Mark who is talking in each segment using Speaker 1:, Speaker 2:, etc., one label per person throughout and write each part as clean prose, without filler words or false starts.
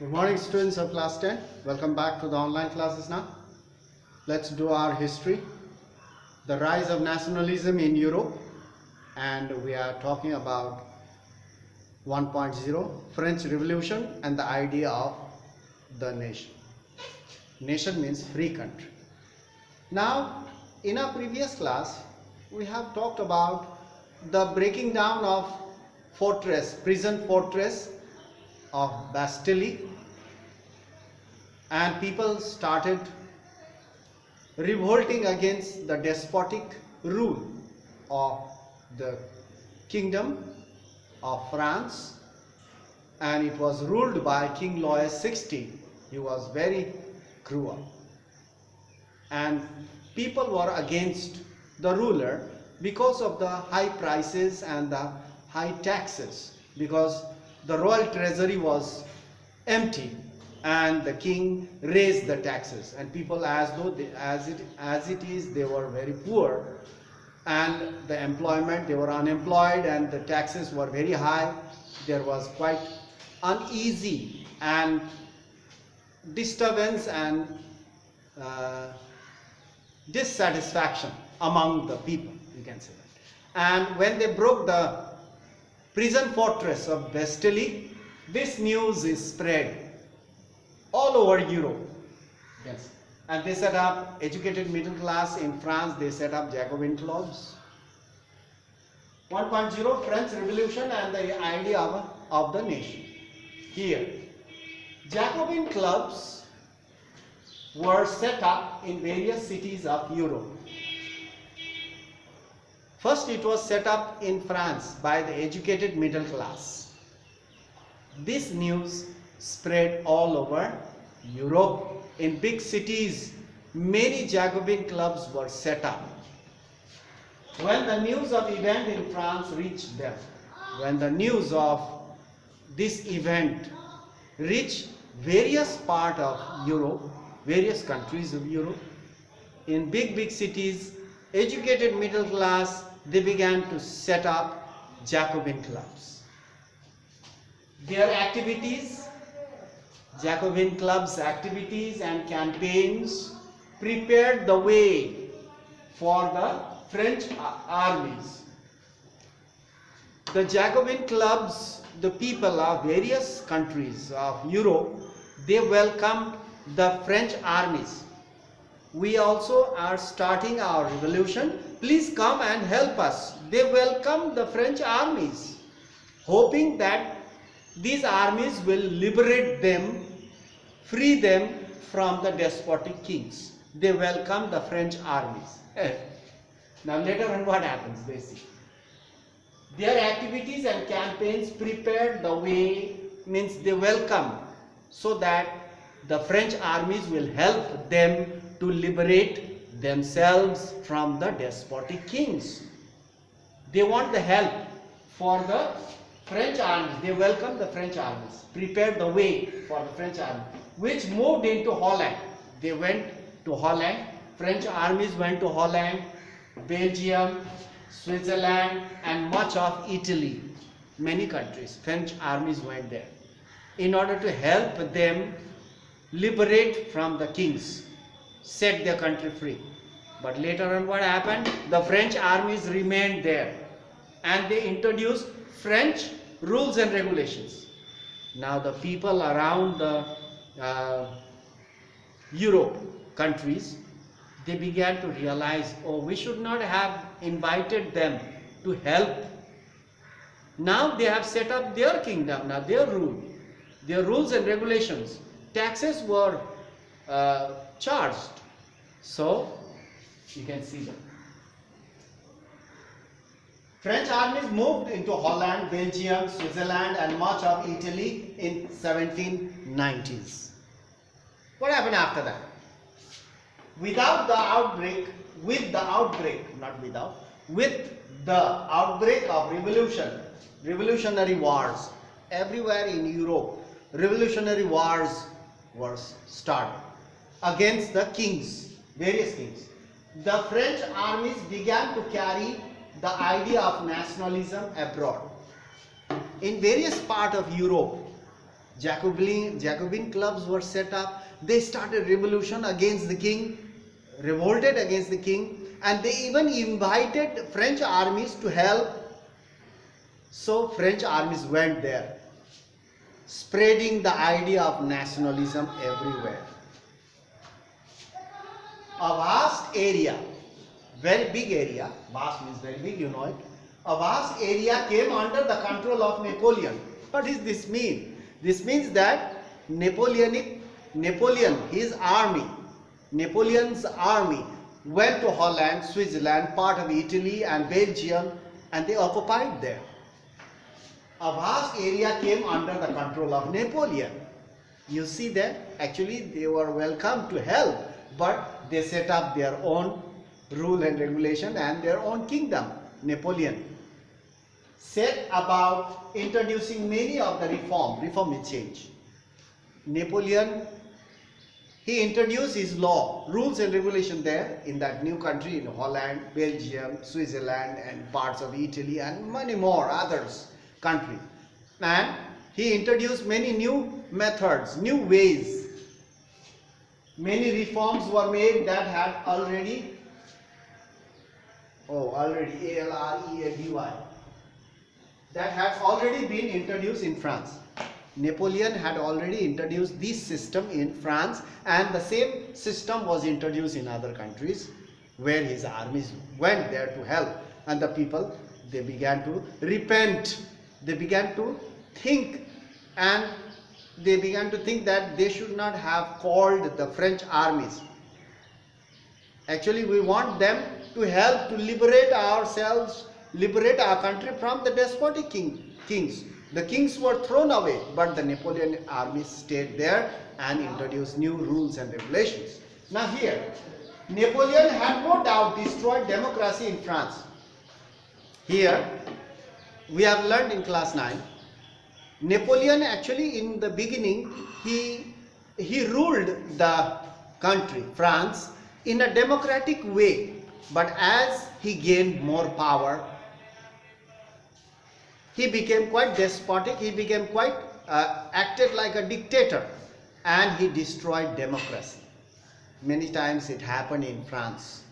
Speaker 1: Good morning, students of class 10. Welcome back to the online classes now. Let's do our history. The rise of nationalism in Europe, and we are talking about 1.0 French Revolution and the idea of the nation. Nation means free country. Now, in our previous class, we have talked about the breaking down of prison fortress of Bastille, and people started revolting against the despotic rule of the kingdom of France, and it was ruled by King Louis XVI. He was very cruel, and people were against the ruler because of the high prices and the high taxes, because the royal treasury was empty and the king raised the taxes, and people, as it is, they were very poor, and the employment, they were unemployed, and the taxes were very high. There was quite uneasy and disturbance and dissatisfaction among the people, you can say that. And when they broke the prison fortress of Bastille, this news is spread all over Europe. Yes. And they set up educated middle class. In France, they set up Jacobin clubs. 1.0 French Revolution and the idea of the nation. Here, Jacobin clubs were set up in various cities of Europe. First, it was set up in France by the educated middle class. This news spread all over Europe. In big cities, many Jacobin clubs were set up. When the news of event in France reached them, when the news of this event reached various parts of Europe, various countries of Europe, in big cities, educated middle class, they began to set up Jacobin clubs. Their activities, Jacobin clubs' activities and campaigns prepared the way for the French armies. The Jacobin clubs, the people of various countries of Europe, they welcomed the French armies. We also are starting our revolution. Please come and help us. They welcomed the French armies, hoping that these armies will liberate them, free them from the despotic kings. They welcomed the French armies. Now later on what happens, they see. Their activities and campaigns prepared the way, means they welcomed, so that the French armies will help them to liberate themselves from the despotic kings. They want the help for the French armies. They welcomed the French armies, prepared the way for the French army, which moved into Holland. They went to Holland. French armies went to Holland, Belgium, Switzerland, and much of Italy. Many countries, French armies went there in order to help them liberate from the kings, set their country free. But later on what happened? The French armies remained there and they introduced French rules and regulations. Now the people around the Europe countries, they began to realize, oh, we should not have invited them to help. Now they have set up their kingdom, now their rules and regulations. Taxes were charged. So you can see that French armies moved into Holland, Belgium, Switzerland, and much of Italy in 1790s. What happened after that? With the outbreak of revolutionary wars, everywhere in Europe, revolutionary wars were started against the kings, various kings. The French armies began to carry the idea of nationalism abroad. In various parts of Europe, Jacobin clubs were set up. They started revolution against the king, revolted against the king, and they even invited French armies to help. So French armies went there, spreading the idea of nationalism everywhere. A vast area, very big area, vast means very big, you know it. A vast area came under the control of Napoleon. What does this mean? This means that Napoleon's army went to Holland, Switzerland, part of Italy and Belgium, and they occupied there. A vast area came under the control of Napoleon. You see that actually they were welcome to help, but they set up their own rule and regulation and their own kingdom. Napoleon set about introducing many of the reform is change. Napoleon, he introduced his law, rules and regulation there in that new country in Holland, Belgium, Switzerland and parts of Italy and many more others country. And he introduced many new methods, new ways. Many reforms were made that had already ALREADY, that had already been introduced in France. Napoleon had already introduced this system in France, and the same system was introduced in other countries where his armies went there to help, and the people, they began to repent. They began to think, and they began to think that they should not have called the French armies. Actually, we want them to help to liberate ourselves, liberate our country from the despotic kings. The kings were thrown away, but the Napoleon army stayed there and introduced new rules and regulations. Now here, Napoleon had no doubt destroyed democracy in France. Here, we have learned in class 9, Napoleon actually in the beginning, he ruled the country, France, in a democratic way. But as he gained more power, he became quite despotic, he became quite acted like a dictator, and he destroyed democracy. Many times it happened in France.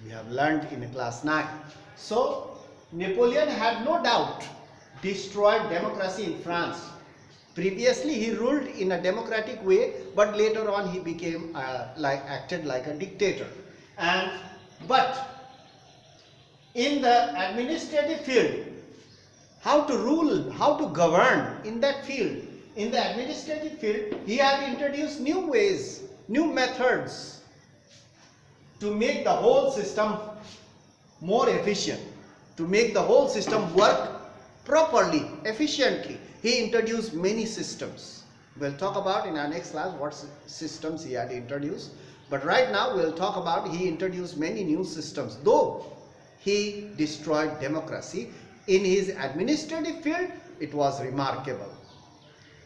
Speaker 1: We have learned in class 9. So Napoleon had no doubt destroyed democracy in France. Previously he ruled in a democratic way, but later on he became acted like a dictator. But in the administrative field, how to rule, how to govern in that field, in the administrative field, he had introduced new ways, new methods to make the whole system more efficient, to make the whole system work properly, efficiently. He introduced many systems. We'll talk about in our next class what systems he had introduced. But right now we'll talk about he introduced many new systems. Though he destroyed democracy, in his administrative field it was remarkable.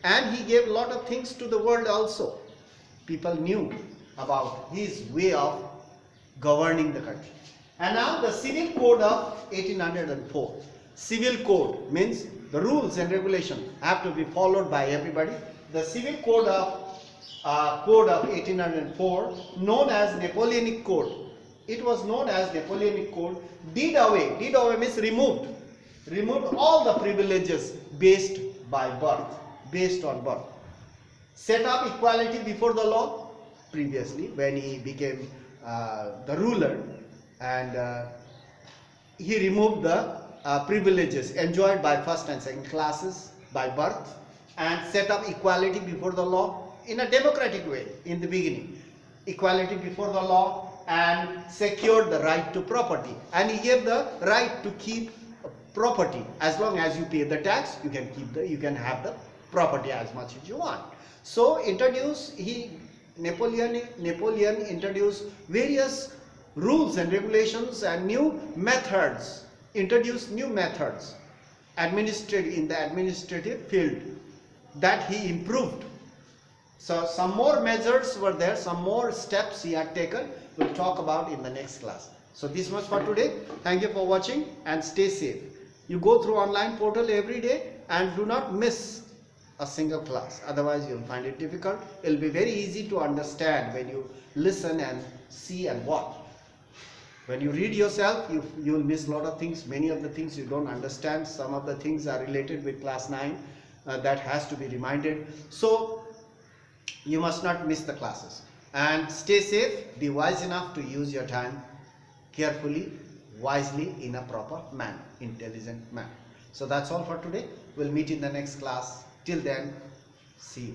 Speaker 1: And he gave a lot of things to the world also. People knew about his way of governing the country. And now the Civil Code of 1804. Civil Code means the rules and regulations have to be followed by everybody. The Civil Code of 1804, known as Napoleonic Code. It was known as Napoleonic Code. Did away means removed all the privileges based on birth. Set up equality before the law. Previously, when he became the ruler, and he removed the privileges enjoyed by first and second classes by birth, and set up equality before the law in a democratic way in the beginning. Equality before the law, and secured the right to property, and he gave the right to keep property. As long as you pay the tax, you can have the property as much as you want. So Napoleon introduced various rules and regulations and new methods, introduced new methods in the administrative field that he improved. So some more measures were there, some more steps he had taken. We'll talk about in the next class. So this much for today. Thank you for watching and stay safe. You go through online portal every day and do not miss a single class, otherwise you'll find it difficult. It'll be very easy to understand when you listen and see and watch. When you read yourself, you will miss a lot of things. Many of the things you don't understand. Some of the things are related with class 9 that has to be reminded. So you must not miss the classes. And stay safe, be wise enough to use your time carefully, wisely, in a proper manner, intelligent manner. So that's all for today. We'll meet in the next class. Till then, see you.